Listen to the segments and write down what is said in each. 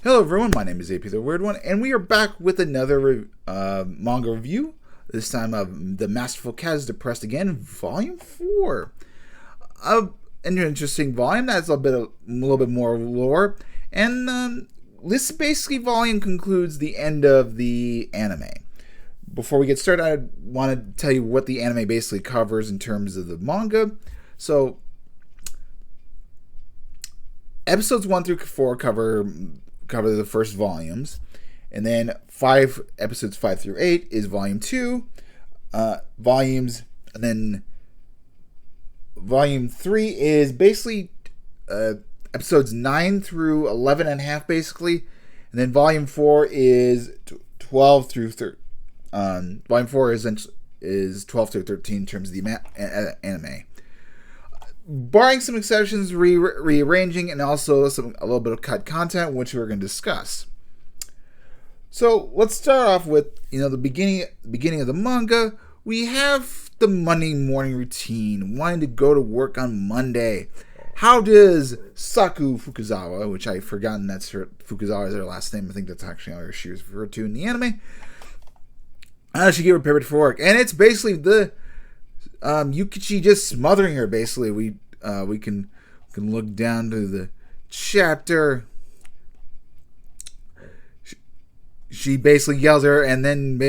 Hello everyone, my name is AP the Weird One, and we are back with another manga review. This time of The Masterful Cat is Depressed Again, Volume 4. An interesting volume that's a little bit more lore, and this basically volume concludes the end of the anime. Before we get started, I want to tell you what the anime basically covers in terms of the manga. So, episodes 1 through 4 cover the first volumes, and then episodes 5 through 8 is volume 2 volumes, and then volume 3 is basically episodes 9 through 11 and a half basically, and then volume 4 is 12 through 13. Volume 4 is 12 through 13 in terms of the anime. Barring some exceptions, rearranging, and also a little bit of cut content, which we're going to discuss. So let's start off with the beginning of the manga. We have the Monday morning routine, wanting to go to work on Monday. How does Saku Fukuzawa, which I've forgotten Fukuzawa is her last name. I think that's actually how she was referred to in the anime. How does she get prepared for work? And it's basically the Yukichi just smothering her. Basically, we can look down to the chapter. She basically yells at her, and then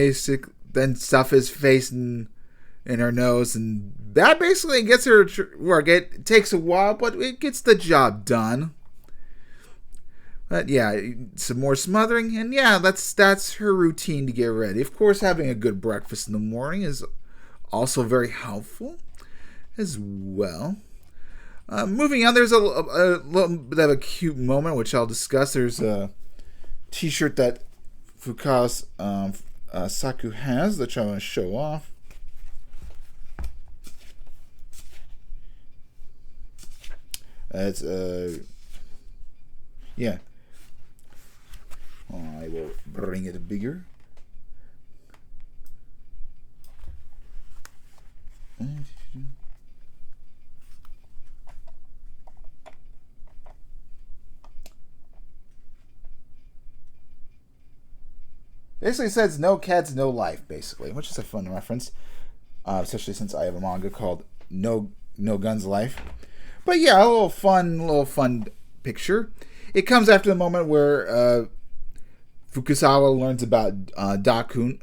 stuff his face and her nose, and that basically gets her to work. It takes a while, but it gets the job done. But yeah, some more smothering, and yeah, that's her routine to get ready. Of course, having a good breakfast in the morning is also very helpful as well. Moving on, there's a little bit of a cute moment, which I'll discuss. There's a t-shirt that Fuka's Saku has, that I want to show off. It's yeah. I will bring it bigger. Basically says no cats, no life, basically, which is a fun reference, especially since I have a manga called No Guns Life. But yeah, a little fun picture. It comes after the moment where Fukuzawa learns about Daikun.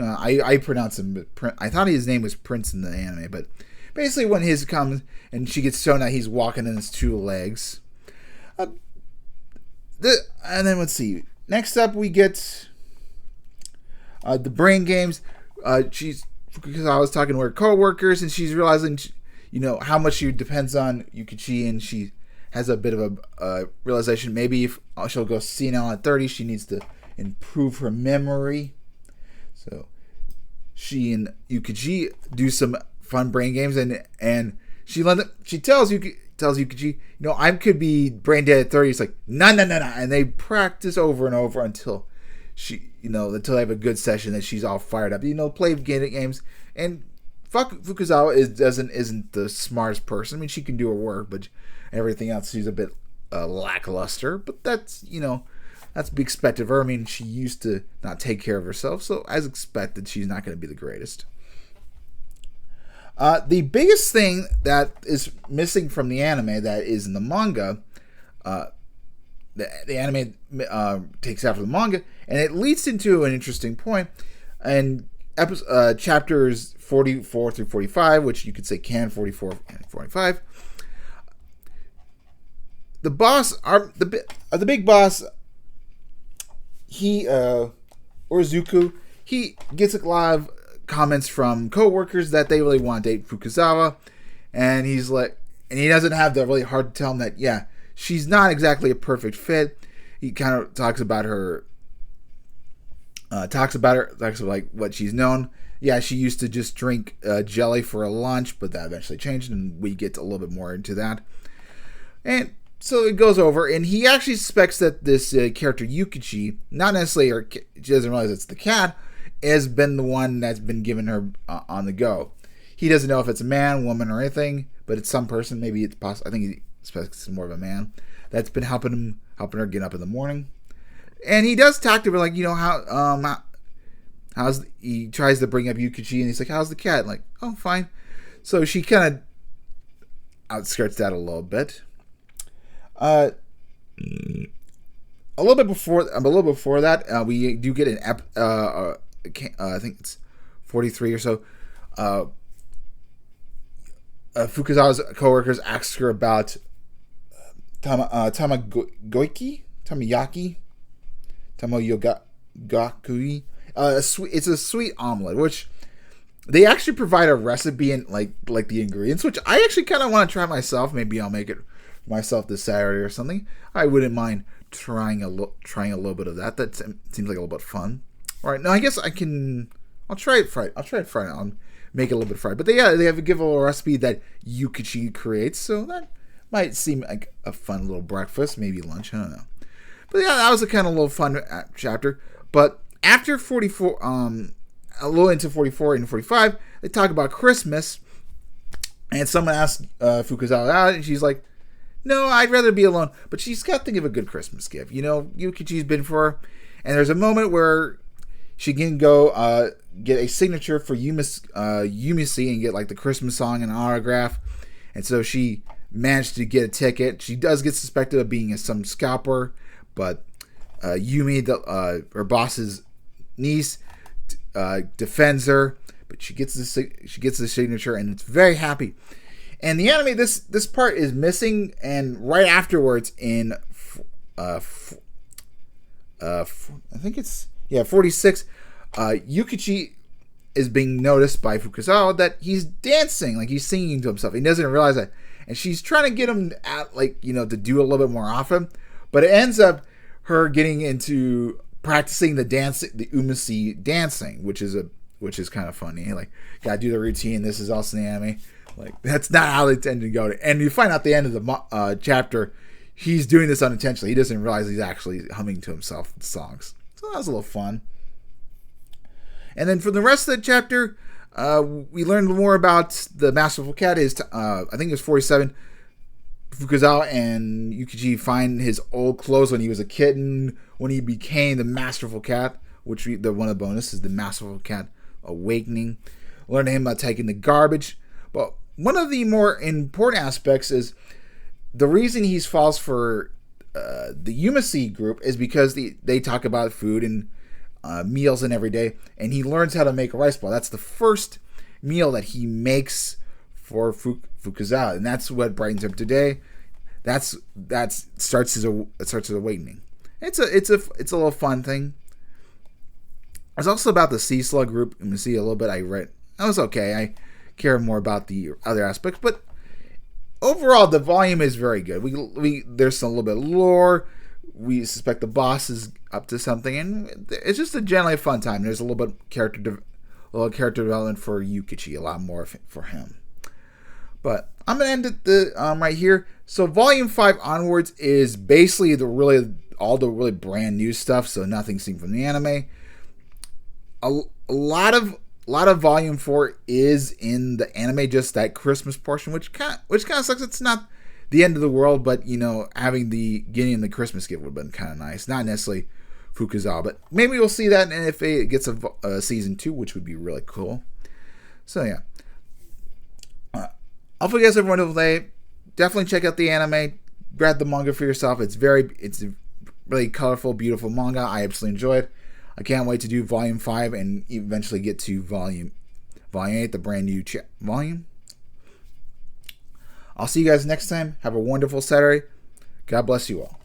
I pronounce him. I thought his name was Prince in the anime, but basically when his comes and she gets shown that he's walking on his two legs. And then let's see. Next up, we get the brain games. Fukuzawa was talking to her coworkers, and she's realizing, how much she depends on Yukichi, and she has a bit of a realization. Maybe if she'll go senile at 30, she needs to improve her memory. So she and Yukichi do some fun brain games, and she tells Yukichi, I could be brain dead at 30. It's like, no, and they practice over and over until until they have a good session that she's all fired up. Play games, and Fukuzawa isn't the smartest person. I mean, she can do her work, but everything else she's a bit lackluster. But that's to be expected of her. I mean, she used to not take care of herself, so as expected, she's not going to be the greatest. The biggest thing that is missing from the anime that is in the manga, the anime takes after the manga, and it leads into an interesting point. And chapters 44 through 45, which you could say can 44 and 45. The boss, the big boss, Orozuku, he gets a lot of comments from coworkers that they really want to date Fukuzawa, and he doesn't have the really hard to tell him that, yeah, she's not exactly a perfect fit. He kind of talks about like what she's known. Yeah, she used to just drink jelly for a lunch, but that eventually changed, and we get a little bit more into that. And so it goes over, and he actually suspects that this character Yukichi, not necessarily she doesn't realize it's the cat, has been the one that's been given her on the go. He doesn't know if it's a man, woman, or anything, but it's some person. Maybe it's possible. I think he suspects it's more of a man that's been helping her get up in the morning. And he does talk to her like, how's he tries to bring up Yukichi, and he's like, how's the cat? Like, oh, fine. So she kind of outskirts that a little bit. A little bit before that, we do get I think it's 43 or so. Fukuzawa's coworkers ask her about Tamayaki. It's a sweet omelet, which they actually provide a recipe and like the ingredients, which I actually kind of want to try myself. Maybe I'll make it myself this Saturday or something. I wouldn't mind trying a little bit of that. That seems like a little bit fun. All right, now I guess I'll try it Friday. I'll make it a little bit fried. But they have a little recipe that Yukichi creates, so that might seem like a fun little breakfast, maybe lunch. I don't know. But yeah, that was a kind of little fun chapter. But after 44, a little into 44 and 45, they talk about Christmas, and someone asks Fukuzawa out, and she's like, "No, I'd rather be alone." But she's got to give a good Christmas gift. Yukichi's been for her, and there's a moment where she can go get a signature for Yumisi and get like the Christmas song and an autograph, and so she managed to get a ticket. She does get suspected of being some scalper, but Yumi, her boss's niece, defends her. But she gets the signature, and it's very happy. And the anime, this part is missing, and right afterwards in I think it's 46, Yukichi is being noticed by Fukuzawa that he's dancing, like he's singing to himself. He doesn't realize that. And she's trying to get him to do a little bit more often. But it ends up her getting into practicing the umasi dancing, which is kind of funny. Like, gotta do the routine. This is also the anime. Like, that's not how they tend to go. And you find out at the end of the chapter, he's doing this unintentionally. He doesn't realize he's actually humming to himself the songs. So that was a little fun. And then for the rest of the chapter, we learned more about the Masterful Cat. I think it was 47. Fukuzawa and Yukichi find his old clothes when he was a kitten, when he became the Masterful Cat, which one of the bonus is the Masterful Cat Awakening. Learn him about taking the garbage. But one of the more important aspects is the reason he falls for the Yumasi group is because they talk about food and meals and every day, and he learns how to make a rice ball. That's the first meal that he makes for Fukuzawa, and that's what brightens up today. That starts his awakening. It's a little fun thing. It's also about the Sea Slug group. You can see a little bit. I read. That was okay. I care more about the other aspects, but overall, the volume is very good. There's a little bit of lore. We suspect the boss is up to something, and it's just a generally fun time. There's a little bit of character development for Yukichi, a lot more for him. But I'm gonna end it right here. So Volume 5 onwards is basically all the really brand new stuff. So nothing seen from the anime. A lot of Volume 4 is in the anime, just that Christmas portion, which kind of sucks. It's not the end of the world, but having getting the Christmas gift would have been kind of nice. Not necessarily Fukuzawa, but maybe we'll see that, and if it gets a season 2, which would be really cool. So yeah, I'll you guys have a wonderful day. Definitely check out the anime. Grab the manga for yourself. It's a really colorful, beautiful manga. I absolutely enjoy it. I can't wait to do Volume 5 and eventually get to Volume 8, the brand new volume. I'll see you guys next time. Have a wonderful Saturday. God bless you all.